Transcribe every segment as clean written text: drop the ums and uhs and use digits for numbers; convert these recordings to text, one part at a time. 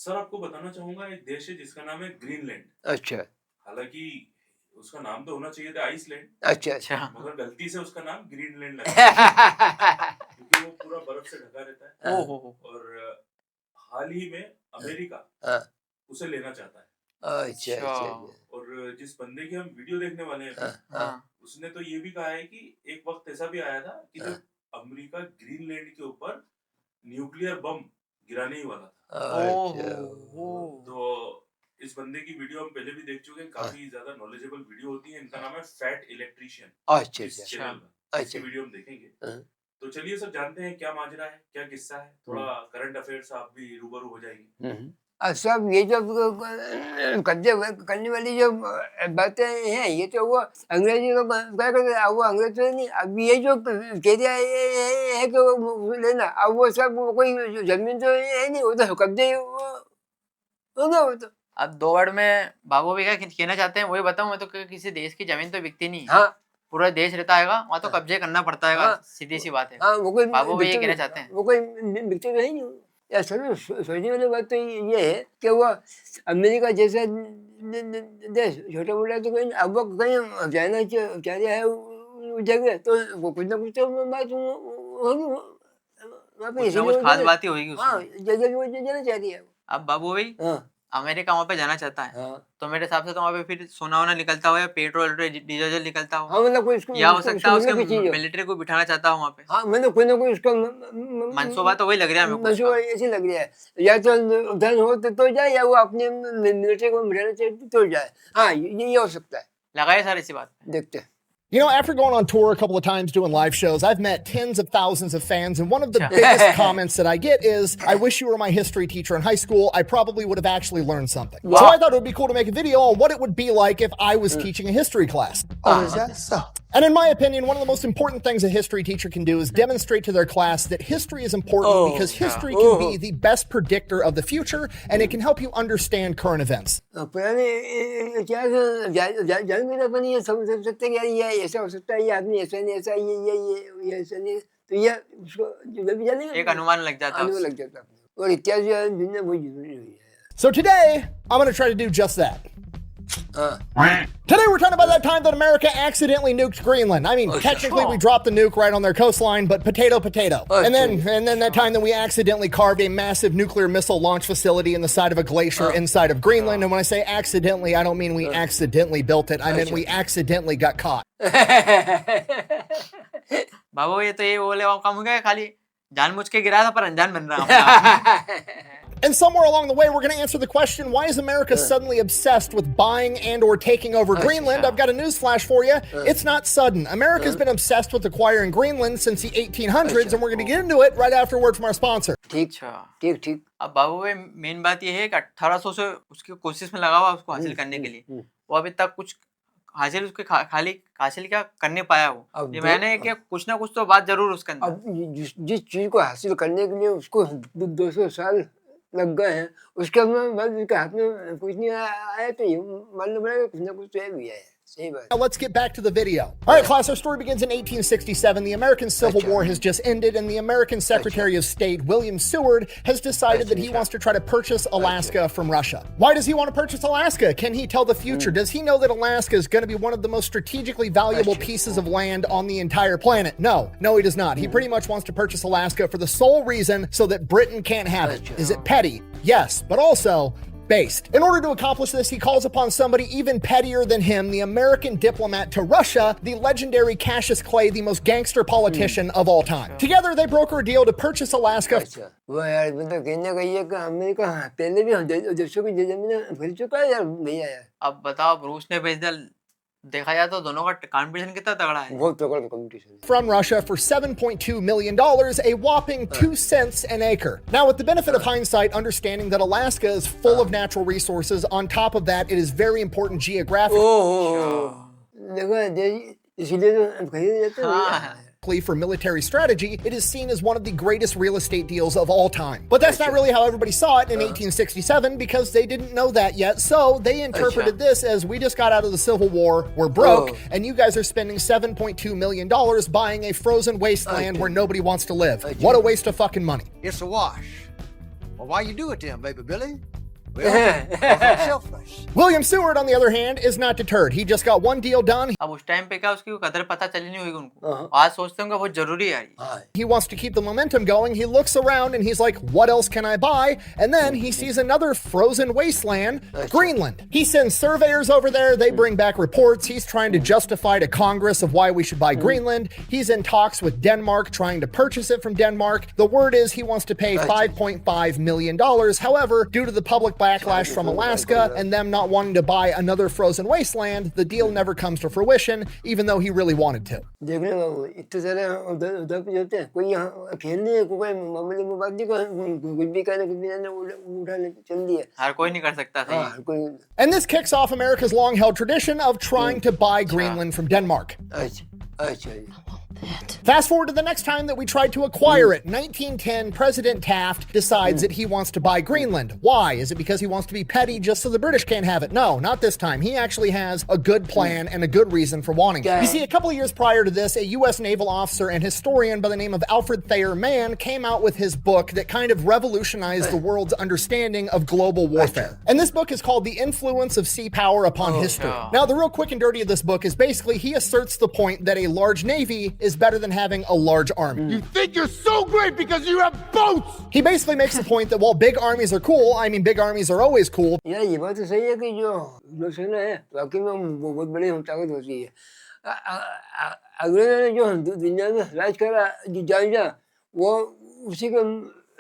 Sir आपको बताना चाहूंगा एक देश है जिसका नाम है ग्रीनलैंड। अच्छा हालांकि उसका नाम तो होना चाहिए था आइसलैंड, अच्छा अच्छा मगर गलती से उसका नाम ग्रीनलैंड लगा क्योंकि वो पूरा बर्फ से ढका रहता है। ओहो और हाल ही में अमेरिका हाँ, उसे लेना चाहता है। अच्छा अच्छा अच्छा और जिस बंदे की हम वीडियो देखने वाले हैं हाँ, अभी, हाँ उसने तो ये भी कहा है कि एक वक्त ऐसा भी आया था कि हाँ। जब अमेरिका ग्रीनलैंड के ऊपर न्यूक्लियर बम गिराने ही वाला था। अच्छा ओहो तो इस बंदे की वीडियो हम पहले भी देख चुके हैं, काफी ज्यादा नॉलेजेबल वीडियो होती है। इनका नाम है फैट इलेक्ट्रिशियन, अच्छा इस अच्छा चैनल अच्छा। पर इसकी वीडियो हम देखेंगे। हाँ। तो चलिए सब जानते हैं क्या माजरा है, क्या किस्सा है। थोड़ा करंट अफेयर्स आप भी रूबरू हो जाएंगे। सब ये जो कब्जे करने वाली जो बातें हैं, ये तो वो अंग्रेजी लोग क्या करते हैं, अब वो अंग्रेज तो नहीं, अब ये जो कह दिया है कि वो लेना, अब वो सब कोई जमीन तो है नहीं, वो तो कब्जे होगा वो तो। अब 2 वर्ड में बाबू भी क्या कहना चाहते हैं वही बताऊं मैं तो कि किसी देश की जमीन तो बिकती नहीं है। हाँ पूरा देश रहता है वहाँ तो कब्जे करना पड़ता है। हाँ, सीधी सी बात है। हाँ वो कोई बाबू भी ये कहना चाहते हैं। वो कोई बिकते तो है नहीं। या सोचने वाली बात तो ये है कि वो अमेरिका जैसा देश छोटा मोटा तो कहीं अब वो कहीं जाना चाह रहा है उस जगह, तो वो कुछ ना कुछ तो बात होगी वहाँ पे, कुछ ना कुछ खास बात ही होगी हाँ उसमें। जगह वो जाना चाह रही है। अब बाबू भाई हाँ अमेरिका वहाँ पे जाना चाहता है, हाँ तो मेरे हिसाब से तो वहाँ पे फिर सोना वोना निकलता हो या पेट्रोल डीजल निकलता हो, हाँ, मतलब कोई इसको या हो सकता है उसके मिलने की चीज़ हो। मिलिट्री को बिठाना चाहता हो वहाँ पे। हाँ मतलब कोई ना कोई उसका मंसूबा तो वही लग रहा है मेरे को मंसूबा उसका। ऐसे लग रहा है, या तो धन हो तो जाए, या वो अपने मिलिट्री को मिलाना चाहे तो जाए। हाँ ये हो सकता है, लगाए सारी सी बात। देखते हैं। You know, after going on tour a couple of times doing live shows, I've met tens of thousands of fans, and one of the biggest comments that I get is, I wish you were my history teacher in high school. I probably would have actually learned something. Wow. So I thought it would be cool to make a video on what it would be like if I was teaching a history class. Oh, is that so? And in my opinion, one of the most important things a history teacher can do is demonstrate to their class that history is important because history can be the best predictor of the future, and it can help you understand current events. पुराने क्या जानकारी बनी है, समझ सकते हैं ये ऐसा हो सकता है, ये आदमी ऐसा नहीं, ऐसा ये ऐसा नहीं, तो ये उसको जो भी जानेगा एक अनुमान लग जाता है। अनुमान लग जाता है, और इतिहास जो है दुनिया बहुत जरूरी है। So today, I'm going to try to do just that. Today we're talking about that time that America accidentally nuked Greenland. I mean, technically we dropped the nuke right on their coastline, but potato. And then that time that we accidentally carved a massive nuclear missile launch facility in the side of a glacier inside of Greenland. And when I say accidentally, I don't mean we accidentally built it. I mean we accidentally got caught. बाबू ये तो ये बोले काम हो गया, खाली जानबूझ के गिरा था पर अनजान बन रहा। And somewhere along the way, we're going to answer the question, why is America suddenly obsessed with buying and or taking over Greenland? I've got a news flash for you. It's not sudden. America's been obsessed with acquiring Greenland since the 1800s, and we're going to get into it right after a word from our sponsor. ठीक। अब बाबू भाई main बात ये है कि 1800 से उसकी कोशिश में लगा हुआ उसको हासिल करने के लिए, वो अभी तक कुछ हासिल उसके खाली हासिल क्या करने पाया वो। ये मैंने कि कुछ ना कुछ तो बात जरूर उसके अंदर। अब जिस चीज को हासिल करने के लिए उसको 200 साल लग गए हैं, उसके बाद उसके हाथ में कुछ नहीं आया, तो ये मालूम पड़ेगा कुछ ना कुछ तो है भी है। Now let's get back to the video. All right, class, our story begins in 1867. The American Civil War has just ended, and the American Secretary of State, William Seward, has decided that he wants to try to purchase Alaska from Russia. Why does he want to purchase Alaska? Can he tell the future? Does he know that Alaska is going to be one of the most strategically valuable pieces of land on the entire planet? No, he does not. He pretty much wants to purchase Alaska for the sole reason so that Britain can't have it. Is it petty? Yes, but also based. In order to accomplish this, he calls upon somebody even pettier than him, the American diplomat to Russia, the legendary Cassius Clay, the most gangster politician of all time. Together, they broker a deal to purchase Alaska. वो यार मतलब कहने का ये कि America पहले भी देशों की जमीन खरीद चुका है यार भैया यार। अब बताओ रूस ने भेज दिया, देखा जाए तो दोनों का कंपटीशन कितना तगड़ा है। बहुत तगड़ा competition. From Russia for $7.2 million, a whopping 2 cents an acre. Now, with the benefit of hindsight, understanding that Alaska is full of natural resources, on top of that, it is very important geographically. देखो इसलिए तो खरीद जाते हैं। For military strategy, it is seen as one of the greatest real estate deals of all time. But that's not really how everybody saw it in 1867, because they didn't know that yet. So they interpreted this as, we just got out of the Civil War, we're broke, and you guys are spending $7.2 million buying a frozen wasteland where nobody wants to live. What a waste of fucking money. It's a wash. Well, why you do it then, baby Billy? Well, I'm selfish. William Seward, on the other hand, is not deterred. He just got one deal done. अब उस time पे क्या उसकी कदर पता चली नहीं होगी उनको, आज सोचते होंगे बहुत जरूरी है ये। He wants to keep the momentum going. He looks around and he's like, what else can I buy? And then he sees another frozen wasteland, Greenland. He sends surveyors over there. They bring back reports. He's trying to justify to Congress of why we should buy Greenland. He's in talks with Denmark, trying to purchase it from Denmark. The word is he wants to pay $5.5 million. However, due to the public backlash from Alaska and them not wanting to buy another frozen wasteland, the deal never comes to fruition, even though he really wanted to. देखने बाबू इतने सारे उधर पे जाते हैं, कोई यहाँ खेलने कोई मामले में बात नहीं, कुछ भी कहने कुछ भी कहने उठा ले चल दिया, हर कोई नहीं कर सकता सही। हाँ कोई। And this kicks off America's long-held tradition of trying to buy Greenland from Denmark. अच्छा अच्छा। Fast forward to the next time that we tried to acquire it. 1910, President Taft decides that he wants to buy Greenland. Why? Is it because he wants to be petty just so the British can't have it? No, not this time. He actually has a good plan and a good reason for wanting it. You see, a couple of years prior to this, a U.S. naval officer and historian by the name of Alfred Thayer Mann came out with his book that kind of revolutionized the world's understanding of global warfare. And this book is called The Influence of Sea Power Upon History. Now, the real quick and dirty of this book is basically he asserts the point that a large navy is better than having a large army. You think you're so great because you have boats! He basically makes the point that while big armies are cool, I mean, big armies are always cool. यार ये बात तो सही है कि जो नौसेना है वाकई में बहुत बड़ी ताकत होती है। अगले जो दुनिया में राज करा जाएगा वो उसी का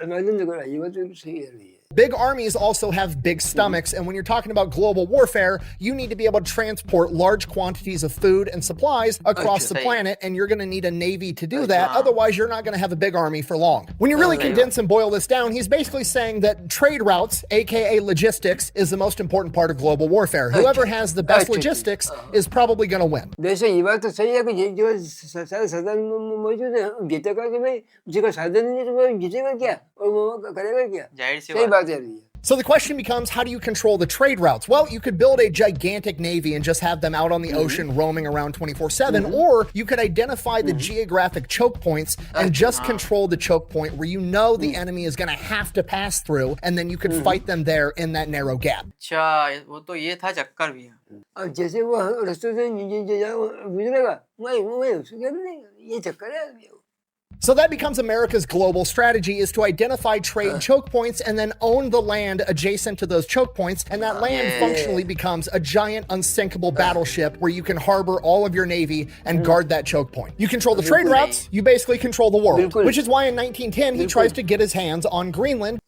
माध्यम से करा, ये बात तो सही है। Big armies also have big stomachs, and when you're talking about global warfare, you need to be able to transport large quantities of food and supplies across the planet, and you're going to need a navy to do that. Otherwise, you're not going to have a big army for long. When you really condense and boil this down, he's basically saying that trade routes, aka logistics, is the most important part of global warfare. Whoever has the best logistics is probably going to win. वैसे ये बात तो सही है कि जो सारे साधन मौजूद है जीतेगा कि भाई, जिसका साधन नहीं तो वो जीतेगा क्या और वो करेगा क्या, सही बात है। So the question becomes, how do you control the trade routes? Well, you could build a gigantic navy and just have them out on the ocean roaming around 24/7, or you could identify the geographic choke points and just control the choke point where you know the enemy is going to have to pass through, and then you could fight them there in that narrow gap. अच्छा, वो तो ये था चक्कर भी है। अब जैसे वो रास्ते से गुजरेगा, वही उसको क्या मिलेगा, ये चक्कर है। So that becomes America's global strategy, is to identify trade choke points and then own the land adjacent to those choke points. And that land functionally becomes a giant unsinkable battleship where you can harbor all of your navy and guard that choke point. You control the trade routes, you basically control the world, which is why in 1910 he tries to get his hands on Greenland.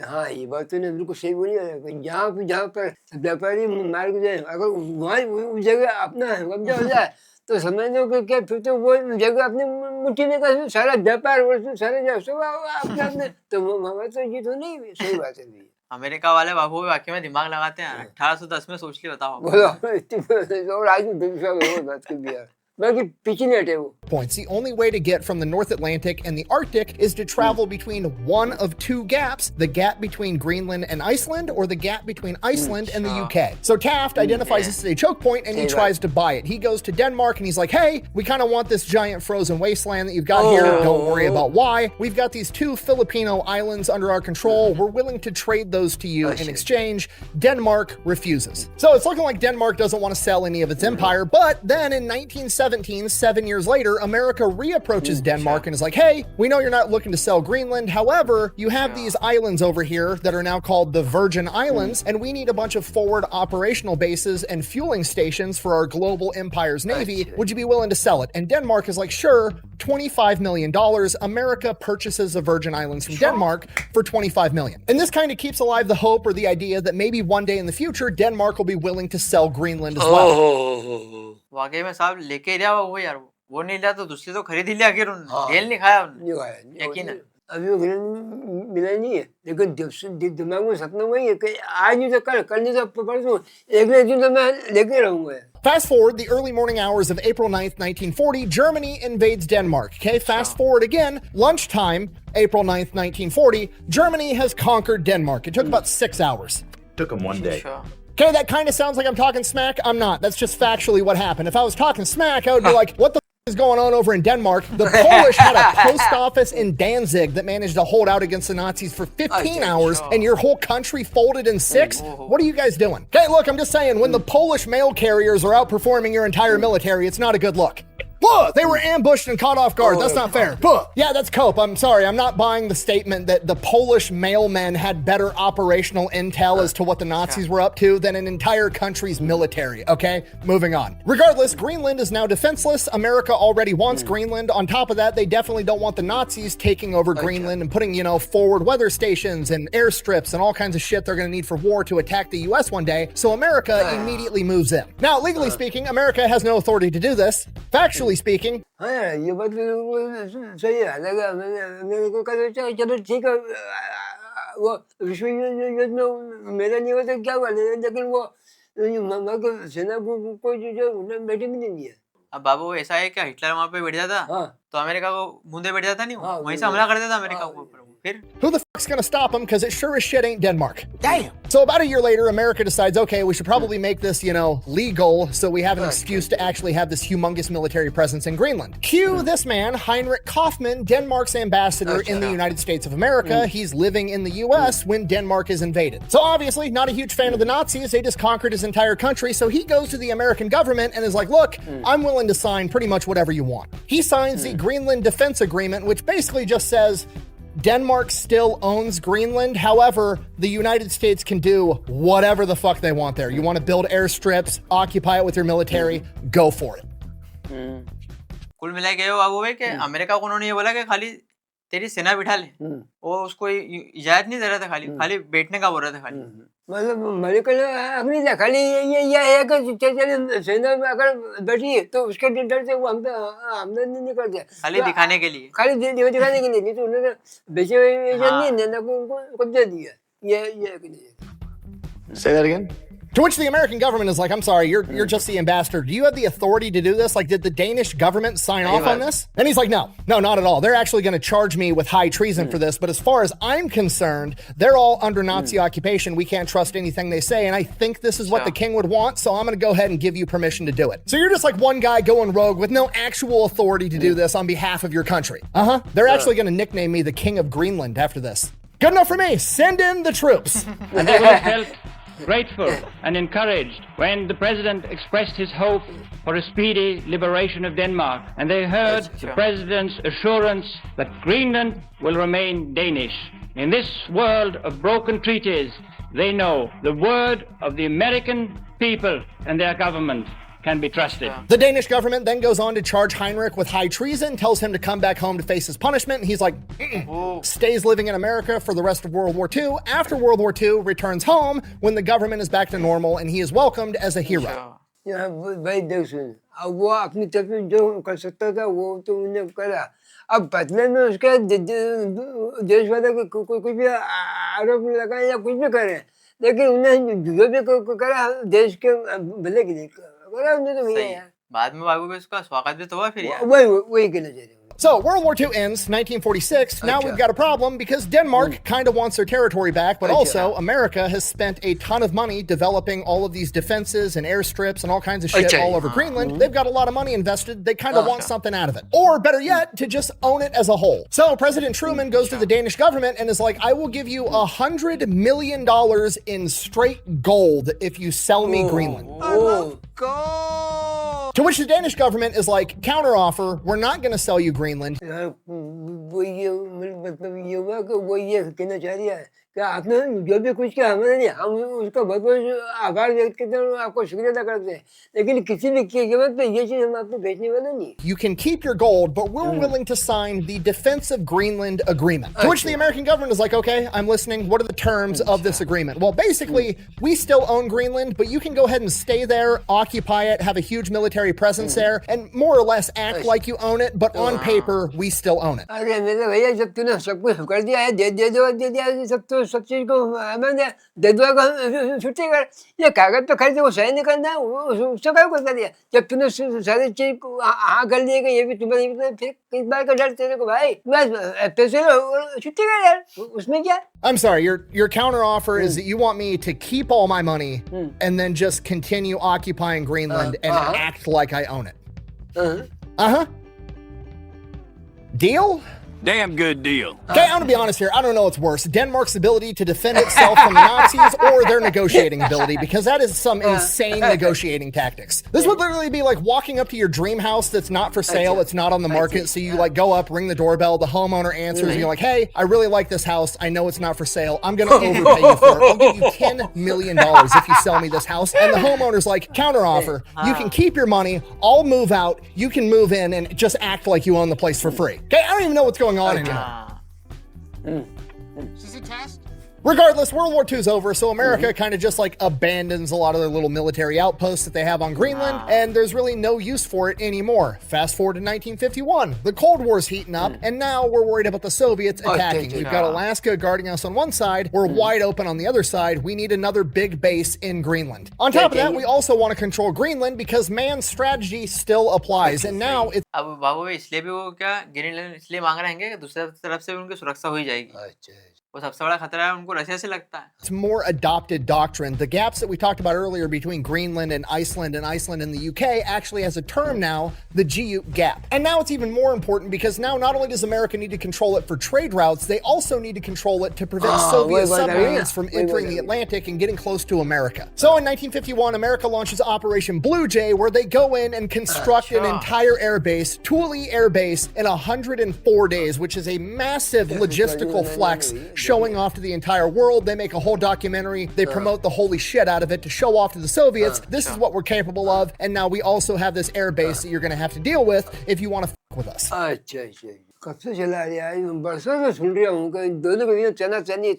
हाँ ये बात तो ने बिल्कुल सही बोली है। जहाँ पर व्यापारी मार्ग जाए, अगर वहाँ उस जगह अपना कब्जा हो जाए तो समझ लो कि क्या फिर तो वो जगह अपनी मुट्ठी में का सारा व्यापार सारे जो सब अपने अपने तो हमारा तो ये तो नहीं, सही बात है। अमेरिका वाले बाबू वाकई में दिमाग लगाते हैं। 1810 में सोच लिया बताओ। और आज भी बात की भी यार। Points. The only way to get from the North Atlantic and the Arctic is to travel between one of two gaps, the gap between Greenland and Iceland or the gap between Iceland and the UK. So Taft identifies this as a choke point and he tries to buy it. He goes to Denmark and he's like, hey, we kind of want this giant frozen wasteland that you've got here. Don't worry about why. We've got these two Filipino islands under our control. We're willing to trade those to you in exchange. Denmark refuses. So it's looking like Denmark doesn't want to sell any of its empire, but then in 1917, 7 years later, America reapproaches Denmark and is like, hey, we know you're not looking to sell Greenland. However, you have these islands over here that are now called the Virgin Islands, and we need a bunch of forward operational bases and fueling stations for our global empire's navy. Would you be willing to sell it? And Denmark is like, sure, $25 million. America purchases the Virgin Islands from Denmark for $25 million. And this kind of keeps alive the hope or the idea that maybe one day in the future, Denmark will be willing to sell Greenland as well. वाकई में साहब लेके लिया वो यार, वो नहीं लिया तो दूसरी तो खरीद ही लिया, आखिर उन्होंने जेल नहीं खाया उन्होंने, यकीन है। अभी वो ग्रीनलैंड मिला नहीं है, लेकिन दिमाग में सपना वही है कि आज नहीं तो कल नहीं तो परसों एक दिन तो मैं लेके रहूंगा। Fast forward the early morning hours of April 9th, 1940, Germany invades Denmark. Okay, fast forward again, lunchtime, April 9th, 1940, Germany has conquered Denmark. It took about 6 hours. Took them one day. Okay, that kind of sounds like I'm talking smack. I'm not. That's just factually what happened. If I was talking smack, I would be like, what the is going on over in Denmark. The Polish had a post office in Danzig that managed to hold out against the Nazis for 15 hours, and your whole country folded in 6? What are you guys doing? Okay, look, I'm just saying, when the Polish mail carriers are outperforming your entire military, it's not a good look. They were ambushed and caught off guard. That's not fair. Yeah, that's cope. I'm sorry. I'm not buying the statement that the Polish mailmen had better operational intel as to what the Nazis were up to than an entire country's military. Okay, moving on. Regardless, Greenland is now defenseless. America already wants Greenland. On top of that, they definitely don't want the Nazis taking over Greenland and putting, forward weather stations and airstrips and all kinds of shit they're going to need for war to attack the U.S. one day. So America immediately moves in. Now, legally speaking, America has no authority to do this. Factually speaking, हाँ ये बात तो सही है लगा मेरे को कहते चलो ठीक है वो विश्व युद्ध में मेरा नहीं होता क्या हुआ लेकिन वो सेना को कोई जो बैठे भी नहीं दिया अब बाबू ऐसा है क्या हिटलर वहाँ पे बैठ जाता तो अमेरिका को बूंदे बैठ जाता नहीं वहीं से हमला कर देता अमेरिका को फिर who the fuck's gonna stop him? Because it sure as shit ain't Denmark. Damn. So about a year later, America decides, okay, we should probably make this, legal, so we have an excuse to actually have this humongous military presence in Greenland. Cue this man, Heinrich Kaufmann, Denmark's ambassador in the United States of America. He's living in the U.S. when Denmark is invaded. So obviously, not a huge fan of the Nazis. They just conquered his entire country. So he goes to the American government and is like, look, I'm willing to sign pretty much whatever you want. He signs the Greenland Defense Agreement, which basically just says, Denmark still owns Greenland. However, the United States can do whatever the fuck they want there. You want to build airstrips, occupy it with your military, go for it. कुल मिला के वो है कि America को उन्होंने ये बोला कि खाली तेरी सेना बिठा ले वो उसको इजाजत नहीं दे रहा था खाली बैठने का बोल रहा था खाली मतलब अमेरिका ने अग्नि था खाली ये है कि चल सेना में अगर बैठी तो उसके डर से वो हम पे हमला नहीं करते खाली दिखाने के लिए नहीं तो उन्होंने बेचे हुए नहीं ना उनको दे दिया ये Say that again? To which the American government is like, I'm sorry, you're just the ambassador. Do you have the authority to do this? Like, did the Danish government sign off on this? And he's like, no, not at all. They're actually going to charge me with high treason for this. But as far as I'm concerned, they're all under Nazi occupation. We can't trust anything they say. And I think this is what the king would want. So I'm going to go ahead and give you permission to do it. So you're just like one guy going rogue with no actual authority to do this on behalf of your country. They're actually going to nickname me the King of Greenland after this. Good enough for me. Send in the troops. And they will felt grateful and encouraged when the president expressed his hope for a speedy liberation of Denmark, and they heard the president's assurance that Greenland will remain Danish. In this world of broken treaties, they know the word of the American people and their government can be trusted. The Danish government then goes on to charge Heinrich with high treason, tells him to come back home to face his punishment. He's like, stays living in America for the rest of World War II. After World War II, returns home when the government is back to normal, and he is welcomed as a hero. भाई देख सुन अब वो अपनी तरफ में जो कर सकता था वो तो उन्हें करा अब बदले में उसके देश वाले को कुछ भी आरोप लगाए या कुछ भी करे लेकिन उन्हें जो भी करा देश के भले के लिए करा उन्हें तो भैया यार बाद में बाबू को इसका स्वागत भी तो हुआ फिर यार वही कहना चाह रहे हैं So, World War II ends, 1946. Now we've got a problem because Denmark kind of wants their territory back, but also America has spent a ton of money developing all of these defenses and airstrips and all kinds of shit all over Greenland. They've got a lot of money invested. They kind of want something out of it. Or, better yet, to just own it as a whole. So, President Truman goes to the Danish government and is like, I will give you $100 million in straight gold if you sell me Greenland. I love gold! To which the Danish government is like, counteroffer, we're not going to sell you Greenland. वो ये मतलब ये हुआ कि वो ये कहना चाह रही है कि आपने जो भी कुछ किया हमारे लिए हम उसका बहुत बहुत आभार व्यक्त करते हैं आपको शुक्रिया अदा करते हैं लेकिन किसी भी कीमत पे ये चीज हम आपको बेचने वाले नहीं You can keep your gold, but we're willing to sign the Defense of Greenland Agreement. To which the American government is like, okay, I'm listening. What are the terms of this agreement? Well, basically, we still own Greenland, but you can go ahead and stay there, occupy it, have a huge military presence there, and more or less act like you own it, but on paper, we still own it. अरे मेरे भैया जब तूने सब कुछ कर दिया है दे दिया सब तो सब चीज को मैंने दे दो छुट्टी कर ये कागज तो खरीदे वो सही नहीं करना उससे क्या कर दिया जब तूने सारी चीज को हाँ कर लिया ये भी तुम्हारे फिर किस बार का डर तेरे को भाई मैं पैसे छुट्टी कर यार उसमें क्या I'm sorry, your counter offer is that you want me to keep all my money and then just continue occupying Greenland and act like I own it. Uh-huh. Deal? Damn good deal. Okay, I'm gonna be honest here. I don't know what's worse, Denmark's ability to defend itself from the Nazis or their negotiating ability, because that is some insane negotiating tactics. This would literally be like walking up to your dream house that's not for sale, it's not on the market, so you like go up, ring the doorbell, the homeowner answers, and you're like, hey, I really like this house, I know it's not for sale, I'm gonna overpay you for it. I'll give you $10 million if you sell me this house. And the homeowner's like, counteroffer, you can keep your money, I'll move out, you can move in and just act like you own the place for free. Okay, I don't even know what's going on anymore. Is this a test? Regardless, World War II's over, so America kind of just like abandons a lot of their little military outposts that they have on Greenland, and there's really no use for it anymore. Fast forward to 1951, the Cold War's heating up, and now we're worried about the Soviets attacking. We've got Alaska guarding us on one side, we're wide open on the other side, we need another big base in Greenland. On top of that, we also want to control Greenland because man's strategy still applies, and now it's अब बाबू इसलिए भी वो क्या Greenland इसलिए मांग रहे हैं कि दूसरी तरफ से भी उनकी सुरक्षा हो ही जाएगी। वो सबसे बड़ा खतरा है उनको रशिया से लगता है। more adopted doctrine. The gaps that we talked about earlier between Greenland and Iceland and the UK actually has a term now, the GU gap. And now it's even more important because now not only does America need to control it for trade routes, they also need to control it to prevent Soviet submarines from entering the Atlantic and getting close to America. So in 1951, America launches Operation Blue Jay, where they go in and construct an entire air base, Thule Air Base, in 104 days, which is a massive logistical flex, showing off to the entire world. They make a whole documentary. They promote the holy shit out of it to show off to the Soviets. This is what we're capable of. And now we also have this air base that you're going to have to deal with if you want to fuck with us. कब से चला रहा है बरसों से सुन रहा हूँ कि दोनों के बीच चना चनी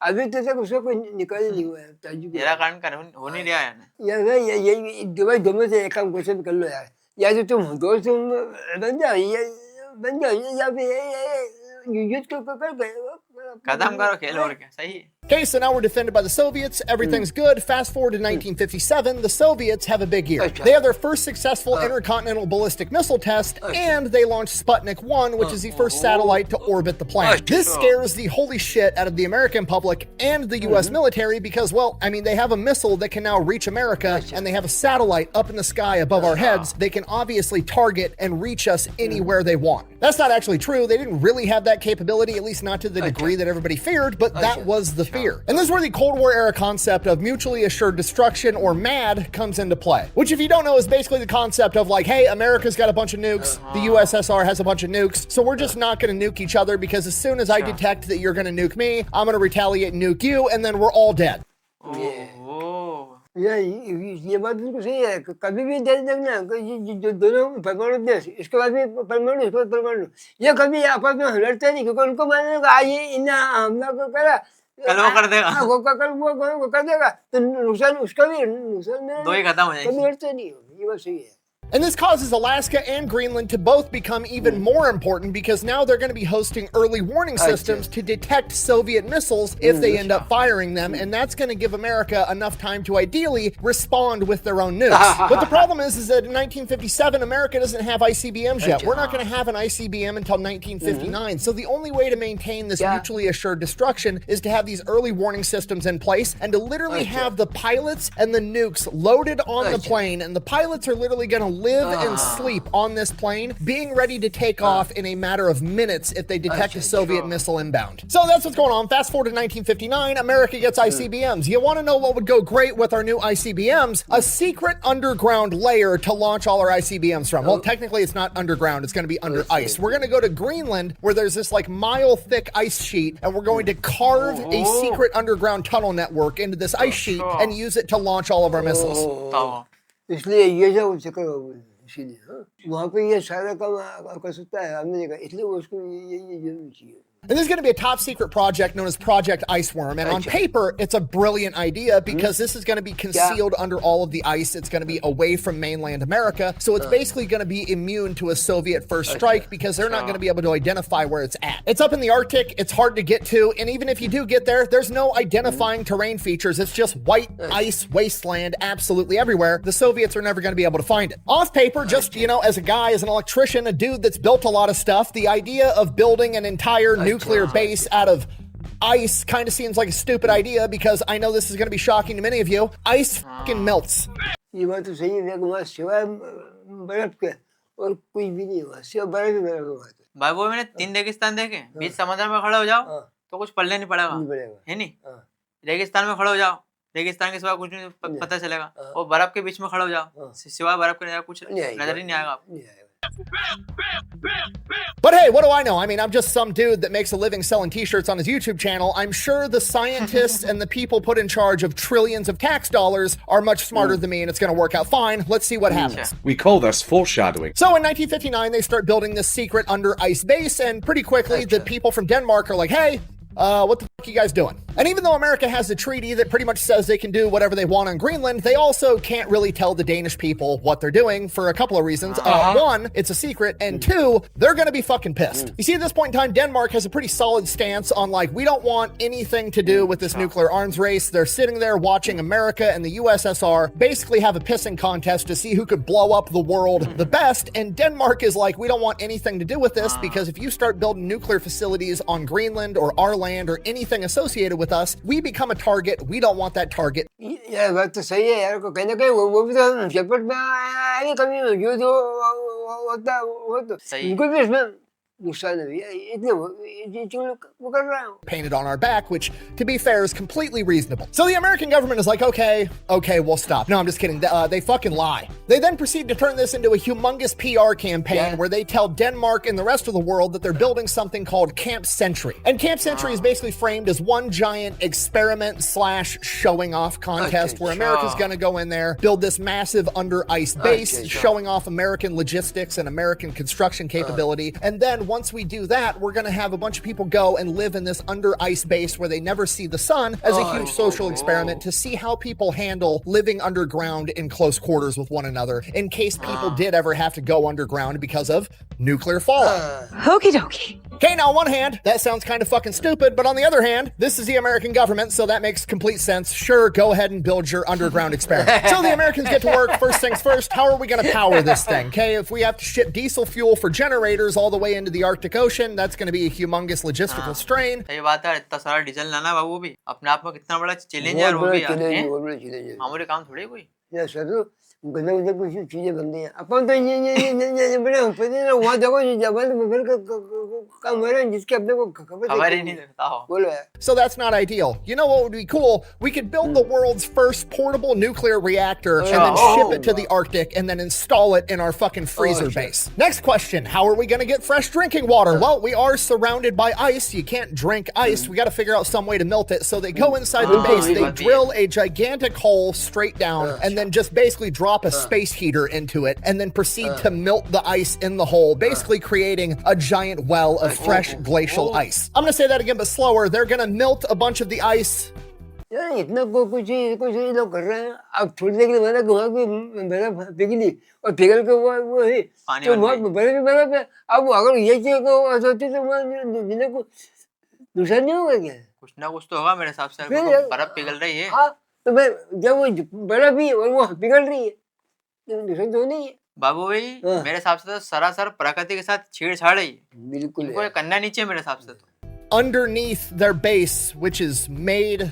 अभी तक उसका कोई निकाल नहीं हुआ है निराकरण हो नहीं रहा है यार ये दोनों से एक काम कैसे कर लो यार या तो तुम दोस्त बन जाओ या फिर युद्ध कर कदम करो खेल और क्या सही है। Okay, so now we're defended by the Soviets. Everything's good. Fast forward to 1957, the Soviets have a big year. They have their first successful intercontinental ballistic missile test, and they launch Sputnik 1, which is the first satellite to orbit the planet. This scares the holy shit out of the American public and the US military because, well, I mean, they have a missile that can now reach America, and they have a satellite up in the sky above our heads. They can obviously target and reach us anywhere they want. That's not actually true. They didn't really have that capability, at least not to the degree that everybody feared, but that was the fear. And this is where the Cold War era concept of mutually assured destruction, or MAD, comes into play. Which, if you don't know, is basically the concept of like, hey, America's got a bunch of nukes, the USSR has a bunch of nukes, so we're just not going to nuke each other because as soon as I detect that you're going to nuke me, I'm going to retaliate and nuke you, and then we're all dead. ये बात बिल्कुल सही है कभी भी देख देखना जो दोनों परमाणु देश इसके बाद भी परमाणु इसके बाद परमाणु ये कभी आपस में लड़ते नहीं क्योंकि उनको मानने का आज ये इन हमला को करा कल वो कर देगा कल वो कर देगा तो नुकसान उसका भी नुकसान दो ही खत्म हो जाएगी कभी लड़ते नहीं ये बात सही है। And this causes Alaska and Greenland to both become even more important because now they're going to be hosting early warning systems to detect Soviet missiles if they end up firing them, and that's going to give America enough time to ideally respond with their own nukes. But the problem is that in 1957, America doesn't have ICBMs yet. We're not going to have an ICBM until 1959, so the only way to maintain this mutually assured destruction is to have these early warning systems in place and to literally have the pilots and the nukes loaded on the plane, and the pilots are literally going to live and sleep on this plane, being ready to take off in a matter of minutes if they detect a Soviet missile inbound. So that's what's going on. Fast forward to 1959, America gets ICBMs. You want to know what would go great with our new ICBMs? A secret underground layer to launch all our ICBMs from. Well, technically it's not underground, it's going to be under ice. We're going to go to Greenland where there's this like mile-thick ice sheet, and we're going to carve a secret underground tunnel network into this ice sheet and use it to launch all of our missiles. इसलिए ये जो चक्कर इसीलिए वहाँ पे ये सारा काम कर सकता है अमेरिका इसलिए उसको ये जरूरी चाहिए। And this is going to be a top secret project known as Project Iceworm. And on paper, it's a brilliant idea because this is going to be concealed under all of the ice. It's going to be away from mainland America. So it's basically going to be immune to a Soviet first strike because they're not going to be able to identify where it's at. It's up in the Arctic. It's hard to get to. And even if you do get there, there's no identifying terrain features. It's just white ice wasteland absolutely everywhere. The Soviets are never going to be able to find it. Off paper, just, you know, as a guy, as an electrician, a dude that's built a lot of stuff, the idea of building an entire nuclear base out of ice kind of seems like a stupid idea because I know this is going to be shocking to many of you. Ice fucking melts. ये बात तो सही है वहाँ सिवाय बर्फ के और कुछ भी नहीं हुआ, सिर्फ बर्फ ही बर्फ हुआ था। भाई वो मैंने 3 रेगिस्तान देखे, बीच समुद्र में खड़े हो जाओ तो कुछ पढ़ने नहीं पड़ेगा, नहीं पड़ेगा। है नहीं? हाँ। रेगिस्तान में खड़े हो जाओ, रेगिस्तान के सिवा कुछ नहीं पता चलेगा। और बर्फ के बीच में खड़े हो जाओ, सिवाय बर्फ के कुछ नजर ही नहीं आएगा आपको। नहीं आएगा। But hey, what do I know? I mean, I'm just some dude that makes a living selling t-shirts on his YouTube channel. I'm sure the scientists and the people put in charge of trillions of tax dollars are much smarter than me, and it's going to work out fine. Let's see what happens. We call this foreshadowing. So in 1959, they start building this secret under ice base, and pretty quickly, the people from Denmark are like, hey, what the fuck are you guys doing? And even though America has a treaty that pretty much says they can do whatever they want on Greenland, they also can't really tell the Danish people what they're doing for a couple of reasons. One, it's a secret, and two, they're gonna be fucking pissed. You see, at this point in time, Denmark has a pretty solid stance on like, we don't want anything to do with this nuclear arms race. They're sitting there watching America and the USSR basically have a pissing contest to see who could blow up the world the best, and Denmark is like, we don't want anything to do with this, because if you start building nuclear facilities on Greenland or our land or anything associated with us, we become a target. We don't want that target. यार बात तो सही है यार, को कहीं ना कहीं वो भी तो चपेट में आएगी कभी, जो जो होता वो तो उनको भी इसमें नुकसान है, इतने वो कर रहा हूँ. Painted on our back, which, to be fair, is completely reasonable. So the American government is like, okay, we'll stop. No, I'm just kidding. They fucking lie. They then proceed to turn this into a humongous PR campaign where they tell Denmark and the rest of the world that they're building something called Camp Century. And Camp Century is basically framed as one giant experiment / showing off contest where America's going to go in there, build this massive under ice base, showing off American logistics and American construction capability. And then once we do that, we're going to have a bunch of people go and live in this under ice base where they never see the sun as a huge social experiment to see how people handle living underground in close quarters with one another in case people did ever have to go underground because of nuclear fallout. Okie dokie. Okay, now on one hand, that sounds kind of fucking stupid, but on the other hand, this is the American government, so that makes complete sense. Sure, go ahead and build your underground experiment. So the Americans get to work. First things first, how are we going to power this thing? Okay, if we have to ship diesel fuel for generators all the way into the Arctic Ocean, that's going to be a humongous logistical strain. सही बात है, इतना सारा diesel लाना बाबू भी अपने आप में कितना बड़ा चैलेंज है वो भी यार, मामूली काम थोड़ी कोई यार सर, गंदे गंदे कुछ चीजें बनती हैं, अपन तो ये बड़े ऊपर वहाँ देखो जबल फिर काम हो रहा है जिसके अपने को खबर ही नहीं लगता हो. बोलो यार. So that's not ideal. You know what would be cool? We could build the world's first portable nuclear reactor and then ship it to the Arctic and then install it in our fucking freezer base. Next question, how are we going to get fresh drinking water? Well, we are surrounded by ice. You can't drink ice. We got to figure out some way to melt it. So they go inside the base, they drill a gigantic hole straight down and then just basically drop a space heater into it and then proceed to melt the ice in the hole, basically creating a giant well of fresh glacial ice. I'm going to say that again, but slower. They're going to melt a bunch of the ice. यार इतना कुछ लोग कर रहे हैं. अब थोड़ी देर के बाद वहाँ की बर्फ पिघली और पिघल के वो है तो वहाँ बर्फ है. अब अगर ये चीज को सोचे तो वहाँ को नुकसान नहीं होगा क्या? कुछ ना कुछ तो होगा मेरे हिसाब से. बर्फ पिघल रही है. हाँ तो मैं जब वो बर्फ ही और वो पिघल रही है तो नुकसान तो नहीं है बाबू भाई. मेरे हिसाब से तो सरासर प्रकृति के साथ छेड़छाड़ है. बिल्कुल इनको करना नहीं चाहिए मेरे हिसाब से तो. Underneath their base, which is made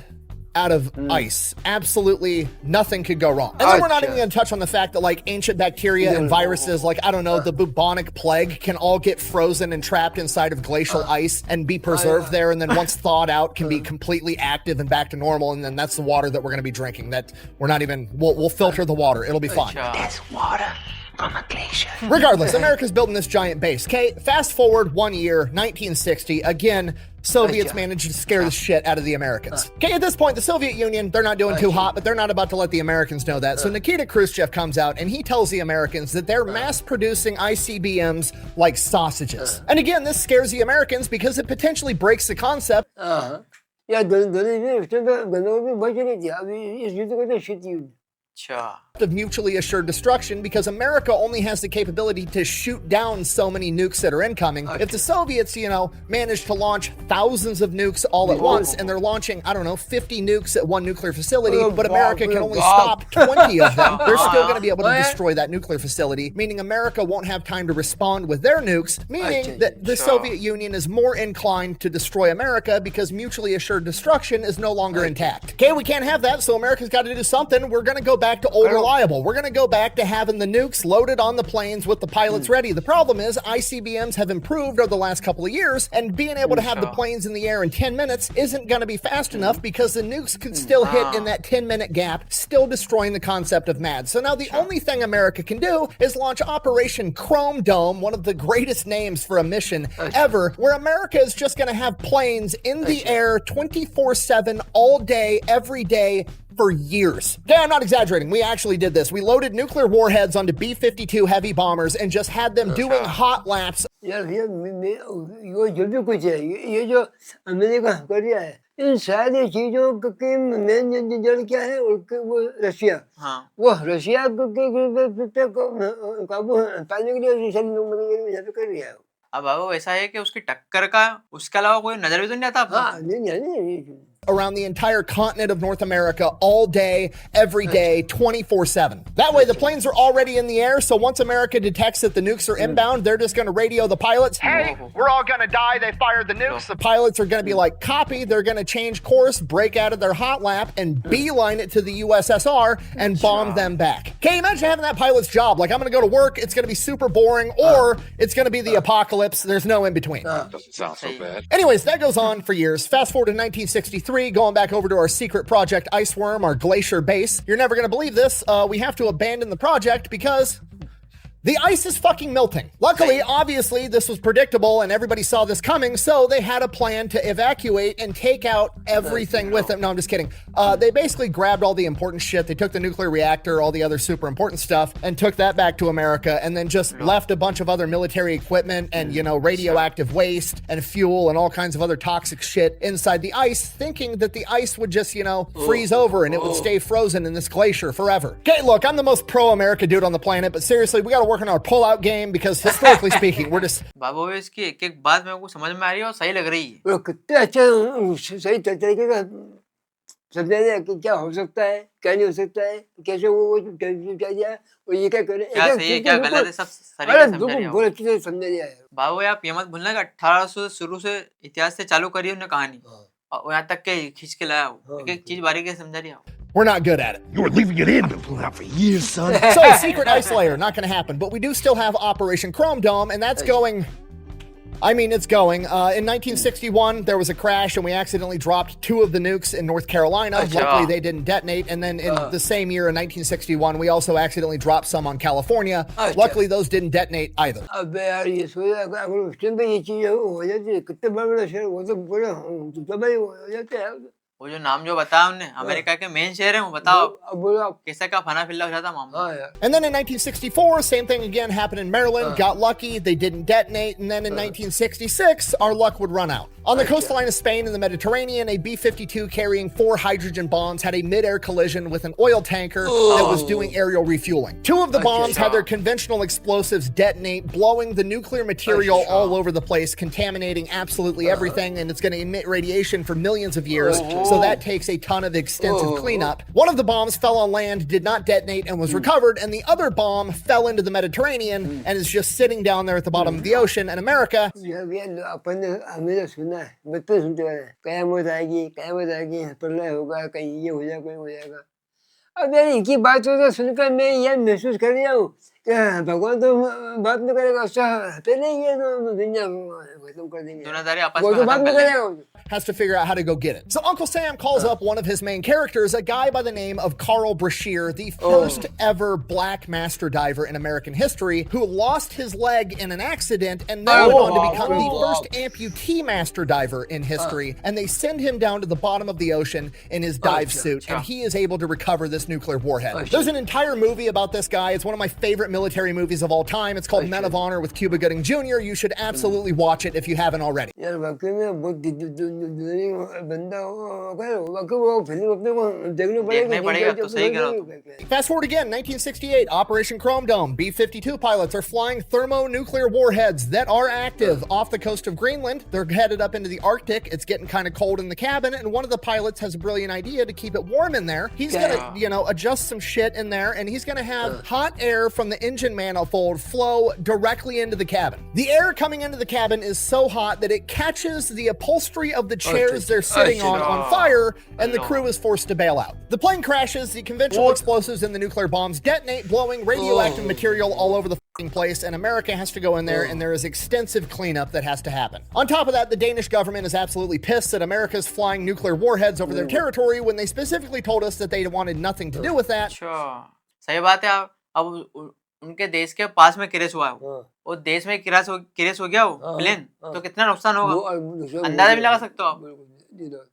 out of ice, absolutely nothing could go wrong. And then we're not even going to touch on the fact that like ancient bacteria and viruses, like I don't know, the bubonic plague can all get frozen and trapped inside of glacial ice and be preserved there, and then once thawed out can be completely active and back to normal, and then that's the water that we're going to be drinking. That we're not even, we'll filter the water. It'll be fine. That's water from a glacier. Regardless, America's building this giant base. Okay, fast forward 1 year, 1960. Again, Soviets managed to scare the shit out of the Americans. Okay, at this point, the Soviet Union, they're not doing too hot, but they're not about to let the Americans know that. So Nikita Khrushchev comes out and he tells the Americans that they're mass producing ICBMs like sausages. And again, this scares the Americans because it potentially breaks the concept of mutually assured destruction, because America only has the capability to shoot down so many nukes that are incoming. If the Soviets, manage to launch thousands of nukes all at once, and they're launching, 50 nukes at one nuclear facility, but America can only stop 20 of them, they're still going to be able to destroy that nuclear facility, meaning America won't have time to respond with their nukes, meaning that the Soviet Union is more inclined to destroy America because mutually assured destruction is no longer intact. Okay, we can't have that, so America's got to do something. We're going to go back to older reliable. We're going to go back to having the nukes loaded on the planes with the pilots ready. The problem is ICBMs have improved over the last couple of years, and being able to have the planes in the air in 10 minutes isn't going to be fast enough because the nukes could still hit in that 10-minute gap, still destroying the concept of MAD. So now the only thing America can do is launch Operation Chrome Dome, one of the greatest names for a mission ever, where America is just going to have planes in the air 24/7 all day, every day, for years. Yeah, I'm not exaggerating. We actually did this. We loaded nuclear warheads onto B-52 heavy bombers and just had them doing hot laps. यार ये जो भी कुछ है ये जो America कर रहा है इन सारी चीजों की मेन जड़ क्या है वो रशिया वो रशिया पे काबू पाने के लिए सारी लोग यहाँ पे कर रही है अब वो ऐसा है कि उसकी टक्कर का उसके अलावा कोई नजर भी तो नहीं आता हाँ नहीं around the entire continent of North America all day, every day, 24/7. That way the planes are already in the air, so once America detects that the nukes are inbound, they're just going to radio the pilots, hey, we're all going to die, they fired the nukes. The pilots are going to be like, copy, they're going to change course, break out of their hot lap, and beeline it to the USSR and bomb them back. Can you imagine having that pilot's job? Like, I'm going to go to work, it's going to be super boring, or it's going to be the apocalypse, there's no in between. Doesn't sound so bad. Anyways, that goes on for years. Fast forward to 1963, going back over to our secret project Iceworm, our glacier base. You're never going to believe this. We have to abandon the project because the ice is fucking melting. Luckily, obviously, this was predictable and everybody saw this coming, so they had a plan to evacuate and take out everything with them. No, I'm just kidding. They basically grabbed all the important shit. They took the nuclear reactor, all the other super important stuff, and took that back to America, and then just left a bunch of other military equipment and, you know, radioactive waste and fuel and all kinds of other toxic shit inside the ice, thinking that the ice would just, you know, freeze over and it would stay frozen in this glacier forever. Okay, look, I'm the most pro-America dude on the planet, but seriously, we gotta work on our pull-out game because historically speaking, we're just... बाबू इसकी एक बात मेरे को समझ में आ रही है और सही लग रही है वो कितने अच्छा सही तरीके का समझाया कि क्या हो सकता है क्या नहीं हो सकता है कैसे वो क्या दिया और ये क्या करे क्या सही है क्या गलत है सब सही समझ रहे हो बहुत अच्छे से समझा दिया है बाबू आप ये मत भूलना कि 1800 शुरू से इतिहास से चालू करी उन्होंने कहानी और यहाँ तक के खींच के लाया वो एक चीज बारीकी से समझा रही है We're not good at it. You were leaving it in. Been pulling out for years, son. So, secret ice layer, not going to happen. But we do still have Operation Chrome Dome, and that's going... I mean, it's going. In 1961, there was a crash, and we accidentally dropped 2 of the nukes in North Carolina. Luckily, they didn't detonate. And then in the same year, in 1961, we also accidentally dropped some on California. Luckily, those didn't detonate either. अब यार ये सोचा अगर उस time पे ये चीज हो जाती कितने बड़े शहर वो तो पूरे तबाही हो जाते हैं वो जो नाम जो बताया हमने अमेरिका के मेन शहर है वो बताओ कैसा क्या फना फिल्ला हो जाता मामला And then in 1964, same thing again happened in Maryland. Got lucky, they didn't detonate, and then in 1966, our luck would run out. On the coastline of Spain in the Mediterranean, a B-52 carrying 4 hydrogen bombs had a mid-air collision with an oil tanker that was doing aerial refueling. 2 of the bombs had their conventional explosives detonate, blowing the nuclear material all over the place, contaminating absolutely everything, and it's going to emit radiation for millions of years. So that takes a ton of extensive cleanup. One of the bombs fell on land, did not detonate, and was recovered, and the other bomb fell into the Mediterranean and is just sitting down there at the bottom of the ocean. And America... बच्चे सुनते हैं कयामत आएगी प्रलय होगा कहीं ये हो जाएगा कहीं हो जाएगा अब यार इनकी बात तो सुनकर मैं ये महसूस कर रहा हूँ कि भगवान तो बात नहीं करेगा पहले ये दुनिया खत्म कर देंगे वो तो बात नहीं करेगा has to figure out how to go get it. So Uncle Sam calls up one of his main characters, a guy by the name of Carl Brashear, the first ever black master diver in American history, who lost his leg in an accident and then went on to become the first amputee master diver in history. And they send him down to the bottom of the ocean in his dive suit, and he is able to recover this nuclear warhead. There's an entire movie about this guy. It's one of my favorite military movies of all time. It's called Men of Honor with Cuba Gooding Jr. You should absolutely watch it if you haven't already. Fast forward again, 1968, Operation Chrome Dome. B-52 pilots are flying thermonuclear warheads that are active off the coast of Greenland. They're headed up into the Arctic. It's getting kind of cold in the cabin, and one of the pilots has a brilliant idea to keep it warm in there. He's gonna, you know, adjust some shit in there, and he's gonna have hot air from the engine manifold flow directly into the cabin. The air coming into the cabin is so hot that it catches the upholstery of the chairs they're sitting on fire, and the crew is forced to bail out. The plane crashes, the conventional explosives in the nuclear bombs detonate, blowing radioactive material all over the place, and America has to go in there, and there is extensive cleanup that has to happen. On top of that, the Danish government is absolutely pissed that America's flying nuclear warheads over their territory when they specifically told us that they wanted nothing to do with that. अच्छा सही बात है। अब उनके देश के पास में crash हुआ है वो देश में क्रेश हो गया वो प्लेन, तो कितना नुकसान होगा अंदाजा भी लगा सकते हो आप।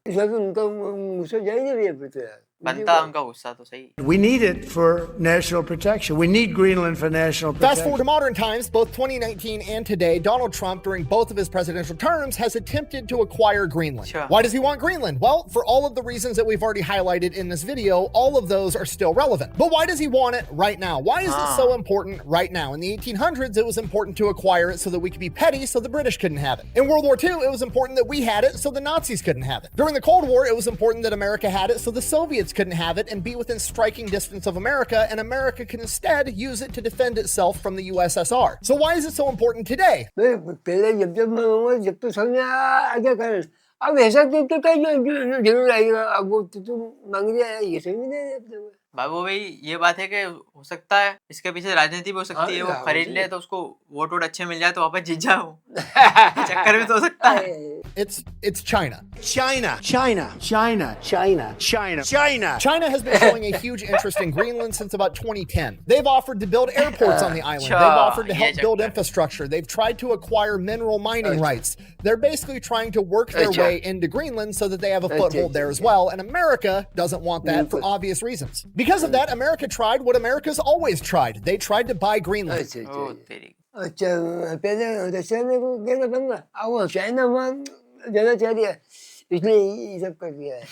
इसलिए उनका मुझसे जाएंगे भी है बनता उनका गुस्सा तो सही। We need it for national protection. We need Greenland for national protection. Fast forward to modern times, both 2019 and today, Donald Trump, during both of his presidential terms, has attempted to acquire Greenland. Sure. Why does he want Greenland? Well, for all of the reasons that we've already highlighted in this video, all of those are still relevant. But why does he want it right now? Why is it so important right now? In the 1800s, it was important to acquire it so that we could be petty so the British couldn't have it. In World War II, it was important that we had it so the Nazis couldn't have it. During the Cold War, it was important that America had it so the Soviets couldn't have it and be within striking distance of America, and America can instead use it to defend itself from the USSR. So why is it so important today? पहले जब तो समझ आगे कर अब ऐसा तो कहीं जरूर आएगा अब वो तो मांग लिया ये समझ नहीं बाबू भाई ये बात है कि हो सकता है इसके पीछे राजनीति भी हो सकती है, वो खरीद ले तो उसको वोट अच्छे मिल जाए तो वापस जीत जाओ चक्कर भी तो हो सकता है। It's China. China. China. China. China. China. China. China has been showing a huge interest in Greenland since about 2010. They've offered to build airports on the island. They've offered to help build infrastructure. They've tried to acquire mineral mining rights. They're basically trying to work their way into Greenland so that they have a foothold there as well. And America doesn't want that for obvious reasons. Because of that, America tried what America's always tried. They tried to buy Greenland. अच्छा पहले Russia में को कहना पड़ेगा अब वो China वहाँ ज़्यादा चाह दिया इसलिए ये सब कर दिया है।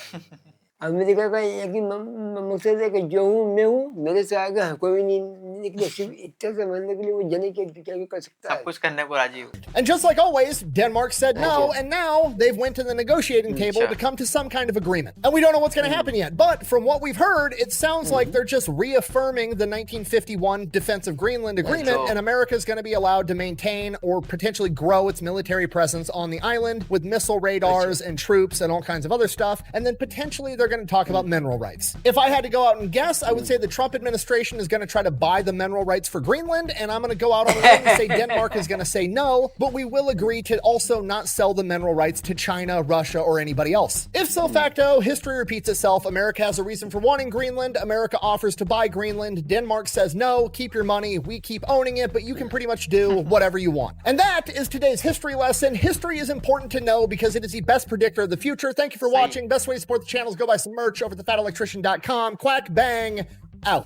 अमेरिका का एक ही मकसद है कि जो हूँ मैं हूँ मेरे से आगे कोई नहीं निकले सिर्फ इतना से मानने के लिए वो जाने के क्या कर सकता है सब कुछ करने को राजी हो। And just like always, Denmark said no, and now they've went to the negotiating table to come to some kind of agreement. And we don't know what's going to happen yet, but from what we've heard, it sounds like they're just reaffirming the 1951 Defense of Greenland Agreement, and America is going to be allowed to maintain or potentially grow its military presence on the island with missile radars and troops and all kinds of other stuff, and then potentially they're going to talk about mineral rights. If I had to go out and guess, I would say the Trump administration is going to try to buy the mineral rights for Greenland, and I'm going to go out on a limb and say Denmark is going to say no, but we will agree to also not sell the mineral rights to China, Russia, or anybody else. If so facto, history repeats itself. America has a reason for wanting Greenland. America offers to buy Greenland. Denmark says no, keep your money. We keep owning it, but you can pretty much do whatever you want. And that is today's history lesson. History is important to know because it is the best predictor of the future. Thank you for watching. Best way to support the channel is go buy some merch over at thefatelectrician.com. Quack, bang, out.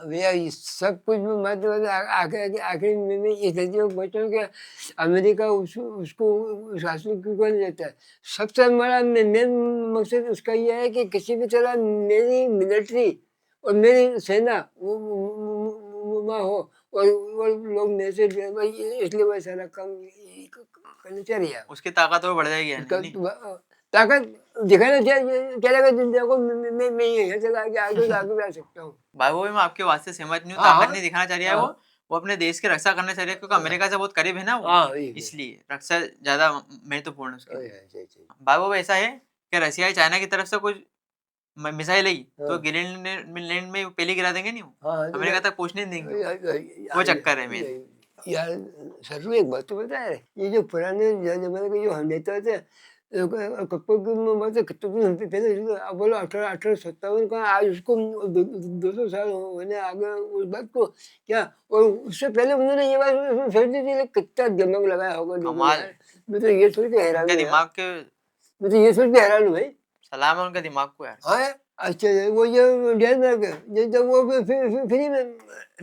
भैया ये सब कुछ में मतलब आखिर में इस नतीजे को पहुँचा कि अमेरिका उसको शासन क्यों नहीं लेता है। सबसे बड़ा मेन मकसद उसका ये है कि किसी भी तरह मेरी मिलिट्री और मेरी सेना वो हो और लोग मेरे से इसलिए वह सारा काम करना चाह रही है। उसकी ताकत और बढ़ जाएगी ताकत दिखाना चलेगा दुनिया को मैं यहाँ से आगे बढ़ सकता हूँ। बाबू मैं आपके बात से सहमत नहीं हूँ, ताकत नहीं दिखाना चाह रही है वो अपने देश की रक्षा करना चाह रही है क्योंकि अमेरिका से बहुत करीब है ना वो, इसलिए रक्षा ज्यादा महत्वपूर्ण है उसके। बाबू ऐसा है कि रशिया चाइना की तरफ से कुछ मिसाइल आई तो ग्रीनलैंड में पहले गिरा देंगे नहीं वो, अमेरिका तक पहुंचने देंगे, वो चक्कर है मेन। यार सर एक बात तो पता है, ये जो पुराने जमाने के जो नेता थे पहले बोलो 1857 का आज उसको 200 साल होने आगे उस बात को क्या, और उससे पहले उन्होंने ये बात सोच दी थी कितना दिमाग लगाया होगा। मैं तो ये सोच के हैरान हूँ भाई, सलाम है उनके दिमाग को यार। हाँ अच्छा वो जो डेनमार्क जब वो फ्री में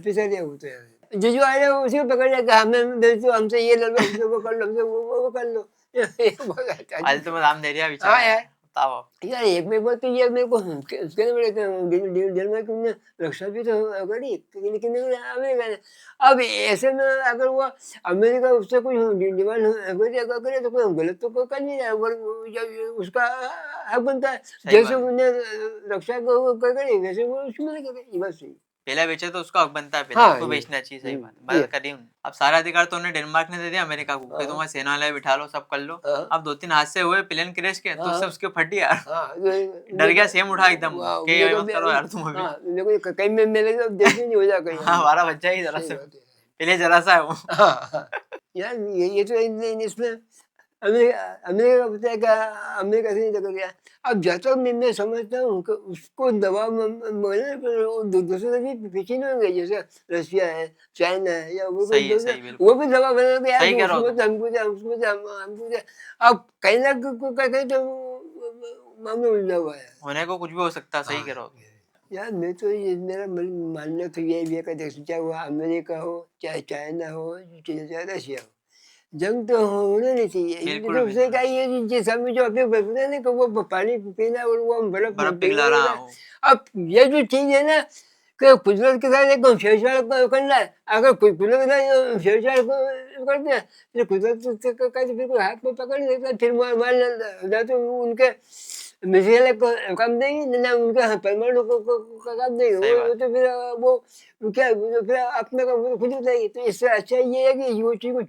पैसा दिया होता है जो आ रहे उसी को पकड़ लिया हमसे ये लो वो कर लो वो कर लो आज तो नाम दे दिया बेचारा। यार यार एक में बात तो ये मेरे को कहने पड़े डेनमार्क में रक्षा भी तो करी लेकिन अमेरिका ने अब ऐसे में अगर वो अमेरिका उससे कुछ डिमांड करे तो कोई गलत तो कर नहीं रहा, उसका हक बनता है जैसे उन्हें रक्षा को करे वैसे वो उसमें करे, ये बात सही। पहला बेचे तो उसका हक बनता है, पहले हाँ, उसको ये- बेचना चाहिए। सही बात, ये- मदद करी उन्होंने। अब सारा अधिकार तो उन्हें डेनमार्क ने दे दिया अमेरिका को कि हाँ। तुम्हारे सेना वाले बिठा लो, सब कर लो। हाँ। अब 2-3 हादसे हुए प्लेन क्रैश के, तो हाँ। उससे उसके फटी यार। हाँ, डर गया, सेम उठा एकदम वाह, कि मेरे को मत करो यार तुम अभी। हाँ, मेरे को कहीं में मेरे को देखने नहीं हो जा कहीं। हाँ, हमारा बच्चा ही जरा सही से बात है। पहले जरा सा है वो। हाँ, हाँ। यार ये तो इसमें अमेरिका अमेरिका का पता है क्या, अमेरिका से नहीं टक्कर गया। अब जब तक मैं समझता हूँ कि उसको दबाव में दूसरे भी पीछे नहीं होंगे, जैसे रशिया है, चाइना है, या वो सही है, सही, बिल्कुल। वो भी दबाव बनाते यार, सही कह रहे हो तुम। हमको दे, हमको दे। अब कहीं ना कहीं तो मामला उलझा हुआ है। होने को कुछ भी हो सकता है, सही कह रहे हो। यार मैं तो ये मेरा मानना तो ये भी है कि देखो, चाहे वो अमेरिका हो, चाहे चाइना हो, चाहे रशिया हो, जंग तो होना नहीं चाहिए। बिल्कुल, तो उससे बिल्कुल। क्या ये जिस समय जो अभी बता नहीं कि वो पानी पीना और वो बर्फ बर्फ पिघला पिघला रहा रहा है। हो। अब ये जो चीज है ना कि कुदरत के साथ एक छेड़छाड़ करना है, अगर कुदरत के साथ छेड़छाड़ करते हैं तो कुदरत का तो बिल्कुल हाथ में पकड़ नहीं देता, फिर मार ना तो उनके मिसाइल को काम देंगे, ना उनका परमाणु को काम देंगे। सही वो बात। तो फिर वो क्या, वो फिर अपने का वो खुद बताएगी। तो इससे अच्छा ये है कि वो चीज को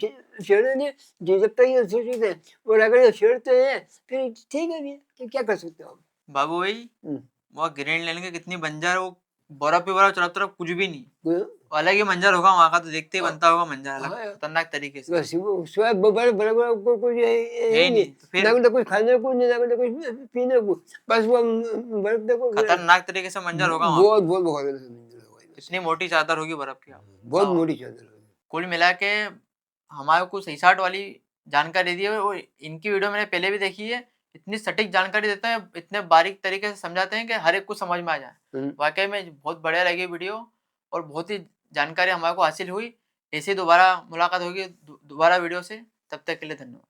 छेड़ने नहीं, जब तक ये सोचते हैं, और अगर ये छेड़ते हैं फिर ठीक है भैया, तो क्या कर सकते हो आप। बाबू भाई, हम्म। वहाँ ग्रीनलैंड के कितनी बंजर, वो बर्फ ही बर्फ, चारों तरफ कुछ भी नहीं। कोई- अलग ही मंजर होगा वहाँ का, तो देखते ही हाँ। बनता होगा मंजर अलग, हाँ यार। खतरनाक तरीके से। बस वो स्वयं बड़े बड़े को कुछ है है ही ही नहीं, नहीं, तो फिर ना कुछ खाने को, ना कुछ पीने को, बस वो बर्फ देखो। खतरनाक तरीके से मंजर होगा वहाँ बहुत पे। बहुत बहुत इतनी मोटी चादर होगी बर्फ की। बहुत हाँ। मोटी चादर होगी। कुल मिला के हमारे को सही साठ वाली जानकारी दी है, और इनकी वीडियो मैंने पहले भी देखी है। इतनी सटीक जानकारी देते हैं, इतने बारीक तरीके से समझाते हैं कि हर एक को समझ में आ जाए। वाकई में बहुत बढ़िया लगी वीडियो, और बहुत ही जानकारी हमारे को हासिल हुई। ऐसे दोबारा मुलाकात होगी दोबारा वीडियो से, तब तक के लिए धन्यवाद।